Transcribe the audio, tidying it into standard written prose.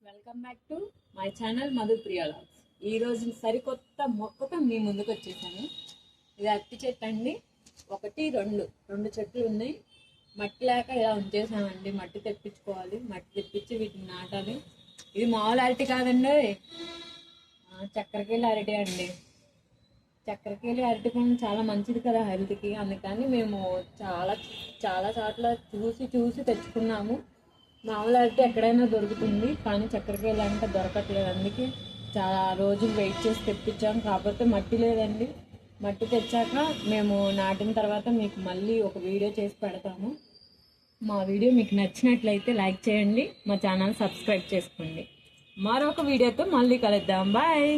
Welcome back to my channel Madhu Priya vlogs. ఈరోజు సరికొత్త మొక్కతో మీ ముందుకు వచ్చేసాను. ఇది అరటి చెట్టు అండి. ఒకటి రెండు చెట్లు ఉన్నాయి. మట్టి లేక ఇలా ఉంచేసామండి. మట్టి తెప్పించుకోవాలి. మట్టి తెప్పించి వీటిని నాటాలి. ఇది మామూలు అరటి కాదండి, చక్కెరకేళి అరటి అండి. చక్కెరకేళి అరటి పండు చాలా మంచిది కదా హెల్త్కి. అందుకని మేము చాలా చోట్ల చూసి తెచ్చుకున్నాము. మామూలు అరటి ఎక్కడైనా దొరుకుతుంది, కానీ చక్కెరకేళి అంటే దొరకట్లేదు. అందుకే చాలా రోజులు వెయిట్ చేసి తెప్పించాం. కాకపోతే మట్టి లేదండి. మట్టి తెచ్చాక మేము నాటిన తర్వాత మీకు మళ్ళీ ఒక వీడియో చేసి పెడతాము. మా వీడియో మీకు నచ్చినట్లయితే లైక్ చేయండి, మా ఛానల్ సబ్స్క్రైబ్ చేసుకోండి. మరొక వీడియోతో మళ్ళీ కలుద్దాం. బాయ్.